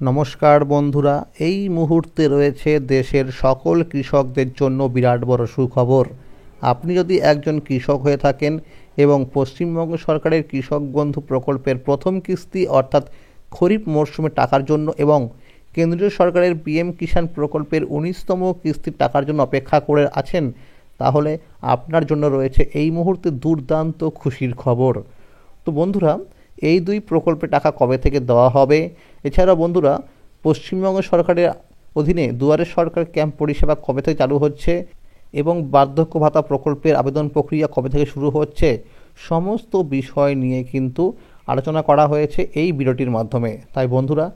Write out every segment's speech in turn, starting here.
নমস্কার বন্ধুরা, এই মুহূর্তে রয়েছে দেশের সকল কৃষকদের জন্য বিরাট বড় সুখবর। আপনি যদি একজন কৃষক হয়ে থাকেন এবং পশ্চিমবঙ্গ সরকারের কৃষক বন্ধু প্রকল্পের প্রথম কিস্তি অর্থাৎ খরিফ মরশুমে টাকার জন্য এবং কেন্দ্রীয় সরকারের পিএম কিষাণ প্রকল্পের ১৯তম কিস্তির টাকার জন্য অপেক্ষা করে আছেন, তাহলে আপনার জন্য রয়েছে এই মুহূর্তে দুর্দান্ত খুশির খবর। তো বন্ধুরা, এই দুই প্রকল্পে টাকা কবে থেকে দেওয়া হবে, এছাড়া বন্ধুরা পশ্চিমবঙ্গ সরকারের অধীনে দুয়ারে সরকার ক্যাম্প পরিষেবা কবে থেকে চালু হচ্ছে এবং বার্ধক্য ভাতা প্রকল্পের আবেদন প্রক্রিয়া কবে থেকে শুরু হচ্ছে, সমস্ত বিষয় নিয়ে কিন্তু আলোচনা করা হয়েছে এই ভিডিওটির মাধ্যমে। তাই বন্ধুরা,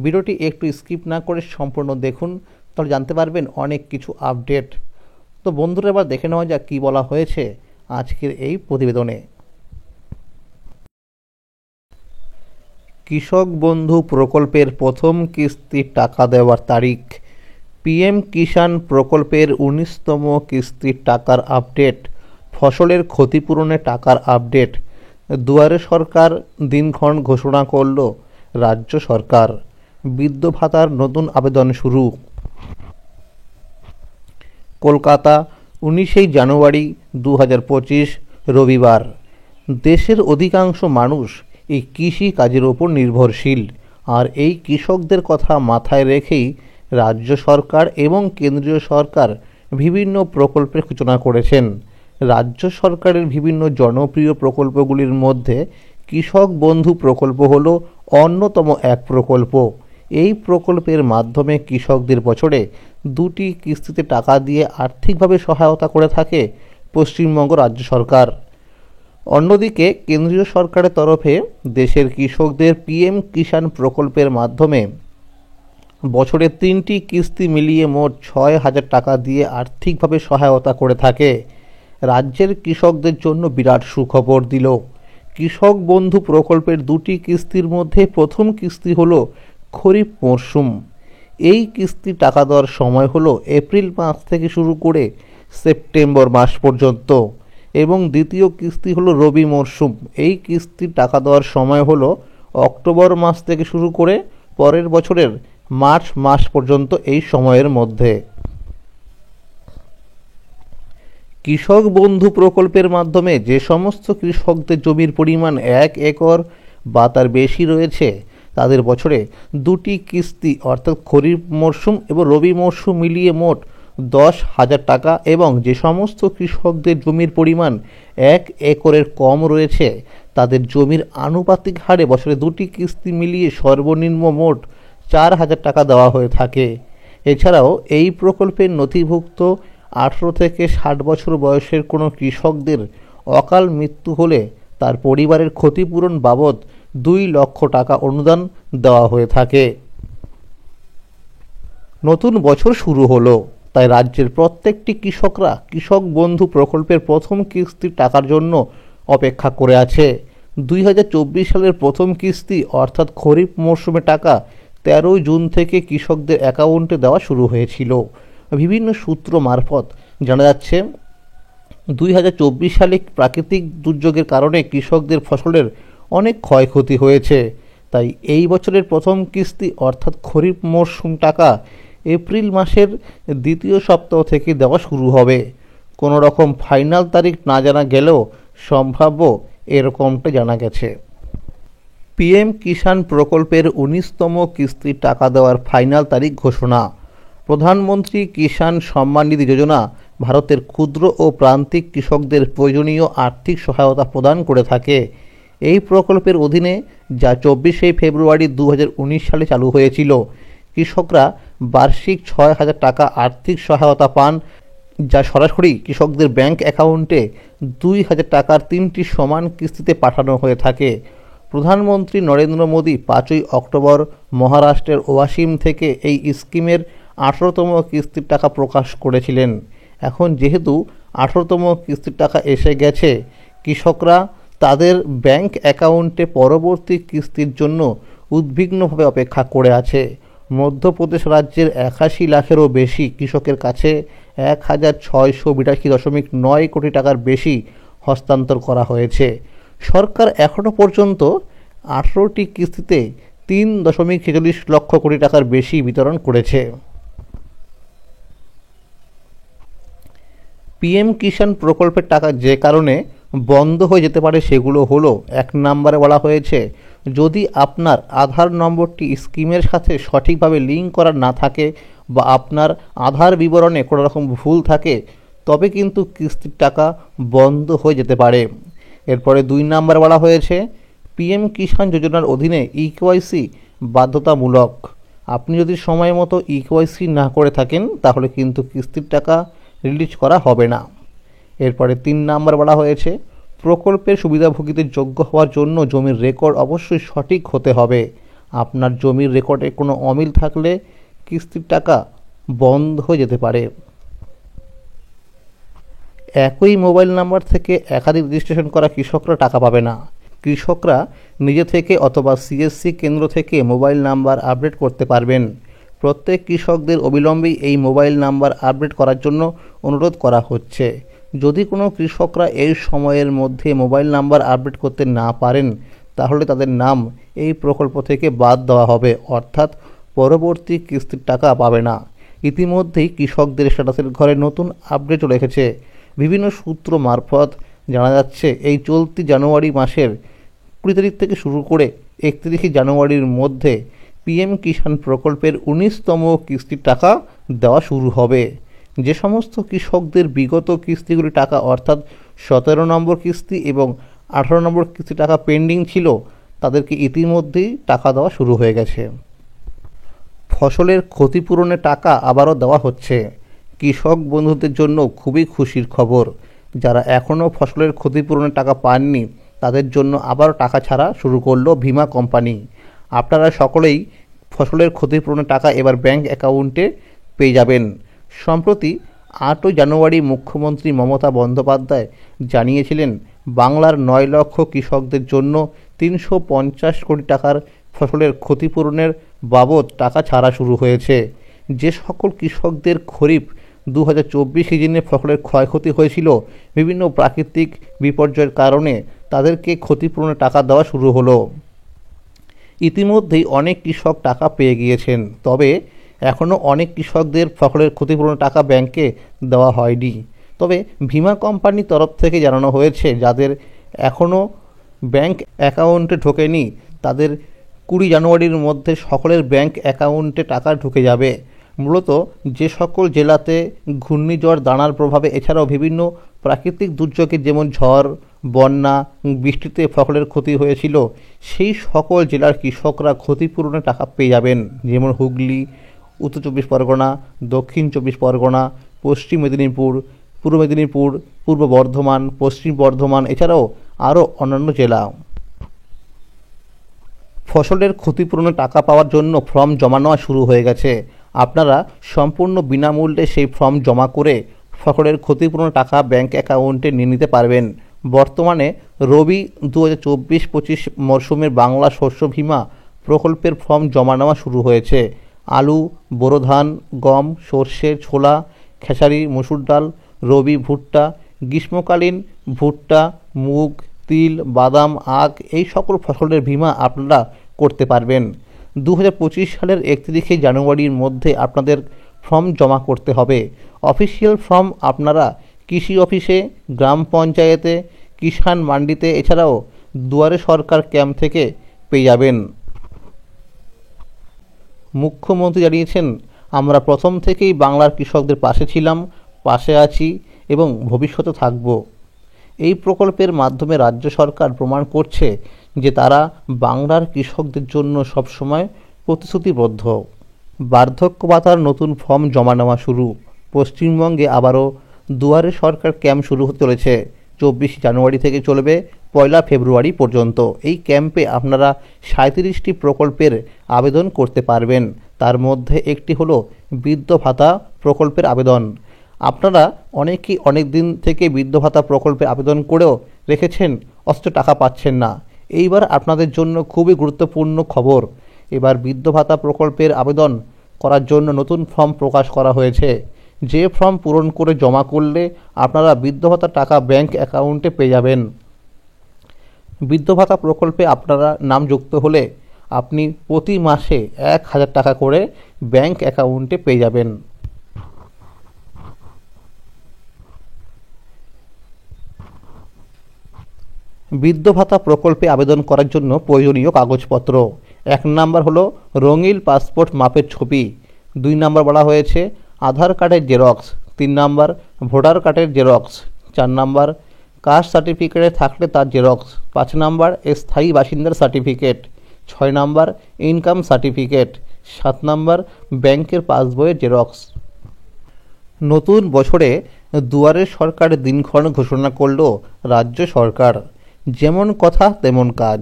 ভিডিওটি একটু স্কিপ না করে সম্পূর্ণ দেখুন, তাহলে জানতে পারবেন অনেক কিছু আপডেট। তো বন্ধুরা, এবার দেখে নেওয়া যাক কী বলা হয়েছে আজকের এই প্রতিবেদনে। কৃষক বন্ধু প্রকল্পের প্রথম কিস্তির টাকা দেওয়ার তারিখ। পিএম কিষাণ প্রকল্পের ১৯তম কিস্তির টাকার আপডেট, ফসলের ক্ষতিপূরণে টাকার আপডেট, দুয়ারে সরকার দিনক্ষণ ঘোষণা করল রাজ্য সরকার, বৃদ্ধ ভাতার নতুন আবেদন শুরু। কলকাতা, ১৯ জানুয়ারি ২০২৫ রবিবার। দেশের অধিকাংশ মানুষ এই কৃষি কাজের ওপর নির্ভরশীল, আর এই কৃষকদের কথা মাথায় রেখেই রাজ্য সরকার এবং কেন্দ্রীয় সরকার বিভিন্ন প্রকল্পের সূচনা করেছেন। রাজ্য সরকারের বিভিন্ন জনপ্রিয় প্রকল্পগুলির মধ্যে কৃষক বন্ধু প্রকল্প হল অন্যতম এক প্রকল্প। এই প্রকল্পের মাধ্যমে কৃষকদের বছরে ২টি কিস্তিতে টাকা দিয়ে আর্থিকভাবে সহায়তা করে থাকে পশ্চিমবঙ্গ রাজ্য সরকার। অন্যদিকে কেন্দ্রীয় সরকারের তরফে দেশের কৃষকদের পিএম কিষাণ প্রকল্পের মাধ্যমে বছরে ৩টি কিস্তি মিলিয়ে মোট ৬,০০০ টাকা দিয়ে আর্থিকভাবে সহায়তা করে থাকে। রাজ্যের কৃষকদের জন্য বিরাট সুখবর দিল কৃষক বন্ধু প্রকল্পের ২টি কিস্তির মধ্যে প্রথম কিস্তি হলো খরিফ মরশুম। এই কিস্তি টাকা দেওয়ার সময় হলো এপ্রিল মাস থেকে শুরু করে সেপ্টেম্বর মাস পর্যন্ত, এবং দ্বিতীয় কিস্তি হলো রবি মরশুম। এই কিস্তির টাকা দেওয়ার সময় হলো অক্টোবর মাস থেকে শুরু করে পরের বছরের মার্চ মাস পর্যন্ত এই সময়ের মধ্যে। কৃষক বন্ধু প্রকল্পের মাধ্যমে যে সমস্ত কৃষকদের জমির পরিমাণ ১ একর বা তার বেশি রয়েছে, তাদের বছরে ২টি কিস্তি অর্থাৎ খরিফ মরশুম এবং রবি মরশুম মিলিয়ে মোট ১০,০০০ টাকা, এবং যে সমস্ত কৃষকদের জমির পরিমাণ ১ একরের কম রয়েছে, তাদের জমির আনুপাতিক হারে বছরে ২টি কিস্তি মিলিয়ে সর্বনিম্ন মোট ৪,০০০ টাকা দেওয়া হয়ে থাকে। এছাড়াও এই প্রকল্পের নথিভুক্ত ১৮ থেকে ৬০ বছর বয়সের কোনো কৃষকদের অকাল মৃত্যু হলে তার পরিবারের ক্ষতিপূরণ বাবদ ২ লক্ষ টাকা অনুদান দেওয়া হয়ে থাকে। নতুন বছর শুরু হলো, তাই রাজ্যের প্রত্যেকটি কৃষকরা কৃষক বন্ধু প্রকল্পের প্রথম কিস্তির টাকার জন্য অপেক্ষা করে আছে। ২০২৪ সালের প্রথম কিস্তি অর্থাৎ খরিফ মরশুমে টাকা ১৩ জুন থেকে কৃষকদের অ্যাকাউন্টে দেওয়া শুরু হয়েছিল। বিভিন্ন সূত্র মারফত জানা যাচ্ছে ২০২৪ সালে প্রাকৃতিক দুর্যোগের কারণে কৃষকদের ফসলের অনেক ক্ষয়ক্ষতি হয়েছে, তাই এই বছরের প্রথম কিস্তি অর্থাৎ খরিফ মরশুম টাকা এপ্রিল মাসের দ্বিতীয় সপ্তাহ থেকে দেওয়া শুরু হবে। কোনো রকম ফাইনাল তারিখ না জানা গেলেও সম্ভাব্য এরকমটা জানা গেছে। পিএম কিষাণ প্রকল্পের ১৯তম কিস্তির টাকা দেওয়ার ফাইনাল তারিখ ঘোষণা। প্রধানমন্ত্রী কিষাণ সম্মান নিধি যোজনা ভারতের ক্ষুদ্র ও প্রান্তিক কৃষকদের প্রয়োজনীয় আর্থিক সহায়তা প্রদান করে থাকে। এই প্রকল্পের অধীনে, যা ২৪শে ফেব্রুয়ারি ২০১৯ সালে চালু হয়েছিল, কৃষকরা বার্ষিক ৬,০০০ টাকা আর্থিক সহায়তা পান, যা সরাসরি কৃষকদের ব্যাংক অ্যাকাউন্টে ২,০০০ টাকার ৩টি সমান কিস্তিতে পাঠানো হয়ে থাকে। প্রধানমন্ত্রী নরেন্দ্র মোদী ৫ই অক্টোবর মহারাষ্ট্রের ওয়াসিম থেকে এই স্কিমের ১৮তম কিস্তির টাকা প্রকাশ করেছিলেন। এখন যেহেতু ১৮তম কিস্তির টাকা এসে গেছে, কৃষকরা তাদের ব্যাংক অ্যাকাউন্টে পরবর্তী কিস্তির জন্য উদ্বিগ্নভাবে অপেক্ষা করে আছে। মধ্যপ্রদেশ রাজ্যের ৮১ লাখেরও বেশি কৃষকের কাছে ১,৬৮২.৯ কোটি টাকার বেশি হস্তান্তর করা হয়েছে। সরকার এখনও পর্যন্ত ১৮টি কিস্তিতে 3.46 লক্ষ কোটি টাকার বেশি বিতরণ করেছে। পিএম কিষাণ প্রকল্পের টাকা যে কারণে বন্ধ হয়ে যেতে পারে সেগুলো হলো, 1 নম্বরে বলা হয়েছে, যদি আপনার আধার নম্বরটি স্কিমের সাথে সঠিকভাবে লিঙ্ক করা না থাকে বা আপনার আধার বিবরণে কোনো রকম ভুল থাকে তবে কিন্তু কিস্তির টাকা বন্ধ হয়ে যেতে পারে। এরপরে 2 নম্বরে বলা হয়েছে, পিএম কিষাণ যোজনার অধীনে ইকেওয়াইসি বাধ্যতামূলক। আপনি যদি সময় মতো ইকেওয়াইসি না করে থাকেন তাহলে কিন্তু কিস্তির টাকা রিলিজ করা হবে না। এরপরে 3 নম্বর বলা হয়েছে, প্রকল্পের সুবিধাভোগীদের যোগ্য হওয়ার জন্য জমির রেকর্ড অবশ্যই সঠিক হতে হবে। আপনার জমির রেকর্ডে কোনো অমিল থাকলে কিস্তির টাকা বন্ধ হয়ে যেতে পারে। একই মোবাইল নাম্বার থেকে একাধিক রেজিস্ট্রেশন করা কৃষকরা টাকা পাবে না। কৃষকরা নিজে থেকে অথবা সিএসসি কেন্দ্র থেকে মোবাইল নাম্বার আপডেট করতে পারবেন। প্রত্যেক কৃষকদের অবিলম্বেই এই মোবাইল নাম্বার আপডেট করার জন্য অনুরোধ করা হচ্ছে। যদি কোনো কৃষকরা এই সময়ের মধ্যে মোবাইল নাম্বার আপডেট করতে না পারেন তাহলে তাদের নাম এই প্রকল্প থেকে বাদ দেওয়া হবে, অর্থাৎ পরবর্তী কিস্তির টাকা পাবে না। ইতিমধ্যেই কৃষকদের স্ট্যাটাসের ঘরে নতুন আপডেট চলে এসেছে। বিভিন্ন সূত্র মারফত জানা যাচ্ছে, এই চলতি জানুয়ারি মাসের 20 তারিখ থেকে শুরু করে 31 জানুয়ারির মধ্যে পিএম কিষাণ প্রকল্পের 19তম কিস্তির টাকা দেওয়া শুরু হবে। যে সমস্ত কৃষকদের বিগত কিস্তিগুলি টাকা অর্থাৎ 17 নম্বর কিস্তি এবং 18 নম্বর কিস্তি টাকা পেন্ডিং ছিল তাদেরকে ইতিমধ্যেই টাকা দেওয়া শুরু হয়ে গেছে। ফসলের ক্ষতিপূরণের টাকা আবারও দেওয়া হচ্ছে। কৃষক বন্ধুদের জন্য খুবই খুশির খবর। যারা এখনও ফসলের ক্ষতিপূরণের টাকা পাননি তাদের জন্য আবারও টাকা ছাড়া শুরু করলো বীমা কোম্পানি। আপনারা সকলেই ফসলের ক্ষতিপূরণের টাকা এবার ব্যাংক অ্যাকাউন্টে পেয়ে যাবেন। সম্প্রতি 8 জানুয়ারি মুখ্যমন্ত্রী মমতা বন্দ্যোপাধ্যায় জানিয়েছিলেন, বাংলার 9 লক্ষ কৃষকদের জন্য 350 কোটি টাকার ফসলের ক্ষতিপূরণের বাবদ টাকা ছাড়া শুরু হয়েছে। যে সকল কৃষকদের খরিফ 2024 সিজনে ফসলের ক্ষয়ক্ষতি হয়েছিল বিভিন্ন প্রাকৃতিক বিপর্যয়ের কারণে তাদেরকে ক্ষতিপূরণের টাকা দেওয়া শুরু হলো। ইতিমধ্যেই অনেক কৃষক টাকা পেয়ে গিয়েছেন, তবে এখনও অনেক কৃষকদের ফসলের ক্ষতিপূরণের টাকা ব্যাংকে দেওয়া হয়নি। তবে বীমা কোম্পানির তরফ থেকে জানানো হয়েছে, যাদের এখনও ব্যাংক অ্যাকাউন্টে ঢোকেনি তাদের 20 জানুয়ারির মধ্যে সকলের ব্যাংক অ্যাকাউন্টে টাকা ঢুকে যাবে। মূলত যে সকল জেলাতে ঘূর্ণিঝড় দানার প্রভাবে এছাড়াও বিভিন্ন প্রাকৃতিক দুর্যোগে যেমন ঝড়, বন্যা, বৃষ্টিতে ফসলের ক্ষতি হয়েছিল সেই সকল জেলার কৃষকরা ক্ষতিপূরণের টাকা পেয়ে যাবেন। যেমন হুগলি, উত্তর 24 পরগনা, দক্ষিণ 24 পরগনা, পশ্চিম মেদিনীপুর, পূর্ব মেদিনীপুর, পূর্ব বর্ধমান, পশ্চিম বর্ধমান এছাড়াও আরও অন্যান্য জেলা। ফসলের ক্ষতিপূরণের টাকা পাওয়ার জন্য ফর্ম জমা নেওয়া শুরু হয়ে গেছে। আপনারা সম্পূর্ণ বিনামূল্যে সেই ফর্ম জমা করে ফসলের ক্ষতিপূরণের টাকা ব্যাংক অ্যাকাউন্টে নিয়ে নিতে পারবেন। বর্তমানে রবি 2024-25 মরশুমের বাংলা শস্য বীমা প্রকল্পের ফর্ম জমা নেওয়া শুরু হয়েছে। আলু, বোরো ধান, গম, সর্ষে, ছোলা, খেসারি, মসুর ডাল, রবি ভুট্টা, গ্রীষ্মকালীন ভুট্টা, মুগ, তিল, বাদাম, আখ এই সকল ফসলের বীমা আপনারা করতে পারবেন। 2025 সালের 31 জানুয়ারির মধ্যে আপনাদের ফর্ম জমা করতে হবে। অফিসিয়াল ফর্ম আপনারা কৃষি অফিসে, গ্রাম পঞ্চায়েতে, কিষাণ মান্ডিতে এছাড়াও দুয়ারে সরকার ক্যাম্প থেকে পেয়ে যাবেন। মুখ্যমন্ত্রী জানিয়েছেন, আমরা প্রথম থেকেই বাংলার কৃষকদের পাশে ছিলাম, পাশে আছি এবং ভবিষ্যতে থাকব। এই প্রকল্পের মাধ্যমে রাজ্য সরকার প্রমাণ করছে যে তারা বাংলার কৃষকদের জন্য সবসময় প্রতিশ্রুতিবদ্ধ। বার্ধক্য ভাতার নতুন ফর্ম জমা নেওয়া শুরু। পশ্চিমবঙ্গে আবারও দুয়ারে সরকার ক্যাম্প শুরু হতে চলেছে। 24 জানুয়ারি থেকে চলবে 1 ফেব্রুয়ারি পর্যন্ত। এই ক্যাম্পে আপনারা 37টি প্রকল্পের আবেদন করতে পারবেন। তার মধ্যে একটি হলো বৃদ্ধ ভাতা প্রকল্পের আবেদন। আপনারা অনেকেই অনেক দিন থেকে বৃদ্ধ ভাতা প্রকল্পে আবেদন করেও রেখেছেন, অথচ টাকা পাচ্ছেন না। এইবার আপনাদের জন্য খুবই গুরুত্বপূর্ণ খবর। এবার বৃদ্ধ ভাতা প্রকল্পের আবেদন করার জন্য নতুন ফর্ম প্রকাশ করা হয়েছে। যে ফর্ম পূরণ করে জমা করলে আপনারা বৃদ্ধ ভাতার টাকা ব্যাংক অ্যাকাউন্টে পেয়ে যাবেন। বৃদ্ধ ভাতা প্রকল্পে আপনারা নাম যুক্ত হলে আপনি প্রতি মাসে 1,000 টাকা করে ব্যাংক অ্যাকাউন্টে পেয়ে যাবেন। বৃদ্ধ ভাতা প্রকল্পে আবেদন করার জন্য প্রয়োজনীয় কাগজপত্র: 1 নাম্বার হলো রঙিন পাসপোর্ট মাপের ছবি, 2 নাম্বার বলা হয়েছে আধার কার্ডের জেরক্স, 3 নাম্বার ভোটার কার্ডের জেরক্স, 4 নাম্বার কাস্ট সার্টিফিকেটে থাকলে তার জেরক্স, 5 নাম্বার স্থায়ী বাসিন্দার certificate, 6 number income certificate, 7 number ব্যাংকের পাসবইয়ের জেরক্স। নতুন বছরে দুয়ারে সরকারের দিনক্ষণ ঘোষণা করল রাজ্য সরকার। যেমন কথা তেমন কাজ।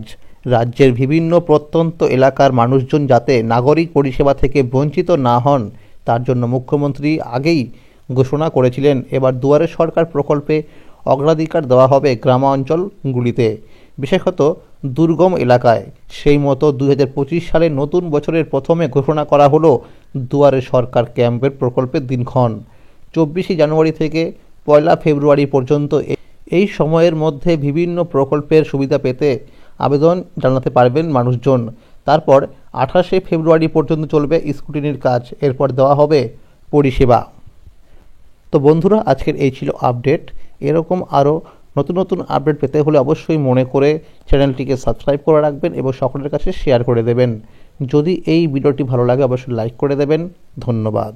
রাজ্যের বিভিন্ন প্রত্যন্ত এলাকার মানুষজন যাতে নাগরিক পরিষেবা থেকে বঞ্চিত না হন তার জন্য মুখ্যমন্ত্রী আগেই ঘোষণা করেছিলেন এবার দুয়ারে সরকার প্রকল্পে অগ্রাধিকার দেওয়া হবে গ্রামাঞ্চলগুলিতে, বিশেষত দুর্গম এলাকায়। সেই মতো 2025 সালে নতুন বছরের প্রথমে ঘোষণা করা হলো দুয়ারে সরকার ক্যাম্পের প্রকল্পের দিনক্ষণ 24 জানুয়ারি থেকে 1 ফেব্রুয়ারি পর্যন্ত। এই সময়ের মধ্যে বিভিন্ন প্রকল্পের সুবিধা পেতে আবেদন জানাতে পারবেন মানুষজন। তারপর 28 ফেব্রুয়ারি পর্যন্ত চলবে স্ক্রুটিনির কাজ, এরপর দেওয়া হবে পরিষেবা। তো বন্ধুরা, আজকের এই ছিল আপডেট। এরকম আরও নতুন নতুন আপডেট পেতে হলে অবশ্যই মনে করে চ্যানেলটিকে সাবস্ক্রাইব করে রাখবেন এবং সকলের কাছে শেয়ার করে দেবেন। যদি এই ভিডিওটি ভালো লাগে অবশ্যই লাইক করে দেবেন। ধন্যবাদ।